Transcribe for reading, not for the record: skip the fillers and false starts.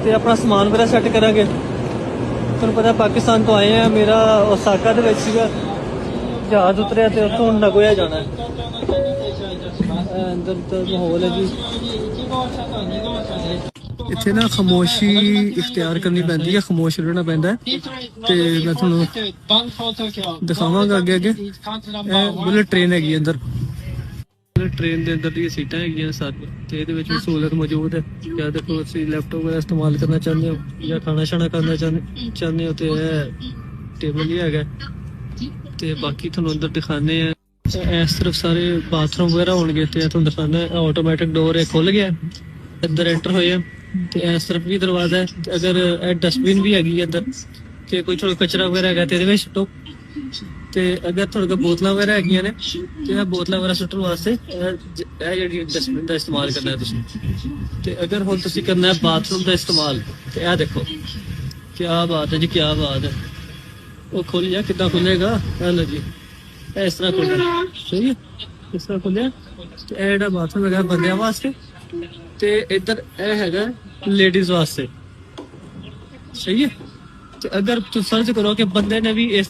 ਤੇ ਆਪਣਾ ਸਮਾਨ ਵਗੈਰਾ ਸੈੱਟ ਕਰਾਂਗੇ। ਤੁਹਾਨੂੰ ਪਤਾ ਪਾਕਿਸਤਾਨ ਤੋਂ ਆਏ ਆ, ਮੇਰਾ ओसाका ਦੇ ਵਿੱਚ ਸੀਗਾ ਜਹਾਜ਼ ਉਤਰਿਆ ਤੇ ਉੱਥੋਂ ਨਗੋਇਆ ਜਾਣਾ ਹੈ। ਅੰਦਰ ਤਾਂ ਮਾਹੌਲ ਹੈ ਜੀ, ਇੱਥੇ ਨਾ ਖਾਮੋਸ਼ੀ ਇਖਤਿਆਰ ਕਰਨੀ ਪੈਂਦੀ ਹੈ, ਖਾਮੋਸ਼ ਰਹਿਣਾ ਪੈਂਦਾ ਤੇ ਮੈਂ ਤੁਹਾਨੂੰ ਦਿਖਾਵਾਂਗਾ ਅੱਗੇ ਅੱਗੇ। ਇਹ ਬੁਲਟ ਟ੍ਰੇਨ ਹੈਗੀ ਅੰਦਰ, ਬੁਲਟ ਟ੍ਰੇਨ ਦੇ ਅੰਦਰ ਦੀਆਂ ਸੀਟਾਂ ਹੈਗੀਆਂ ਸਾਰੀਆਂ ਤੇ ਇਹਦੇ ਵਿੱਚ ਸਹੂਲਤ ਮੌਜੂਦ ਹੈ। ਜਾਂ ਦੇਖੋ ਤੁਸੀਂ ਲੈਪਟਾਪ ਵਗੈਰਾ ਇਸਤੇਮਾਲ ਕਰਨਾ ਚਾਹੁੰਦੇ ਹੋ ਜਾਂ ਖਾਣਾ ਛਾਣਾ ਕਰਨਾ ਚਾਹੁੰਦੇ ਹੋ ਤੇ ਇਹ ਟੇਬਲ ਹੀ ਹੈਗਾ। ਤੇ ਬਾਕੀ ਤੁਹਾਨੂੰ ਅੰਦਰ ਦਿਖਾਉਂਦੇ ਆ। ਇਸ ਤਰਫ ਸਾਰੇ ਬਾਥਰੂਮ ਵਗੈਰਾ ਹੋਣਗੇ ਤੇ ਤੁਹਾਨੂੰ ਦਿਖਾਉਂਦਾ ਆਟੋਮੈਟਿਕ ਡੋਰ ਇਹ ਖੁੱਲ ਗਿਆ, ਅੰਦਰ ਐਂਟਰ ਹੋਏ ਆ। ਤੇ ਇਸ ਤਰਫ ਵੀ ਦਰਵਾਜ਼ਾ ਹੈ। ਅਗਰ ਇਹ ਡਸਟਬਿਨ ਵੀ ਹੈਗੀ ਹੈ ਅੰਦਰ ਤੇ ਕੋਈ ਥੋੜਾ ਕਚਰਾ ਵਗੈਰਾ ਹੈਗਾ ਤੇ ਇਹਦੇ ਵਿੱਚ ਸੁੱਟੋ। ਤੇ ਅਗਰ ਤੁਹਾਡੇ ਕੋਲ ਬੋਤਲਾਂ ਵਗੈਰਾ ਹੈਗੀਆਂ ਨੇ ਤੇ ਇਹ ਬੋਤਲਾਂ ਵਗੈਰਾ ਸੁੱਟਣ ਵਾਸਤੇ ਇਹ ਜਿਹੜੀ ਡਸਟਬਿਨ ਦਾ ਇਸਤੇਮਾਲ ਕਰਨਾ ਹੈ ਤੁਸੀਂ। ਤੇ ਅਗਰ ਹੁਣ ਤੁਸੀਂ ਕਰਨਾ ਹੈ ਬਾਥਰੂਮ ਦਾ ਇਸਤੇਮਾਲ ਤੇ ਇਹ ਦੇਖੋ, ਕੀ ਬਾਤ ਹੈ ਜੀ, ਕੀ ਬਾਤ ਹੈ। ਉਹ ਖੁੱਲ ਜਾ, ਕਿੱਦਾਂ ਖੁੱਲੇਗਾ ਲਓ ਜੀ, ਇਸ ਤਰ੍ਹਾਂ ਖੁੱਲਿਆ। ਸਹੀ ਹੈ, ਇਸ ਤਰ੍ਹਾਂ ਖੁੱਲਿਆ। ਤੇ ਇਹ ਜਿਹੜਾ ਬਾਥਰੂਮ ਹੈਗਾ ਬੰਦਿਆਂ ਵਾਸਤੇ ਤੇ ਇੱਧਰ ਇਹ ਹੈਗਾ ਲੇਡੀਜ਼ ਵਾਸਤੇ। ਸਹੀ ਹੈ। ਤੇ ਅਗਰ ਤੁਸੀਂ ਸਰਚ ਕਰੋ ਕਿ ਬੰਦੇ ਨੇ ਵੀ ਇਸ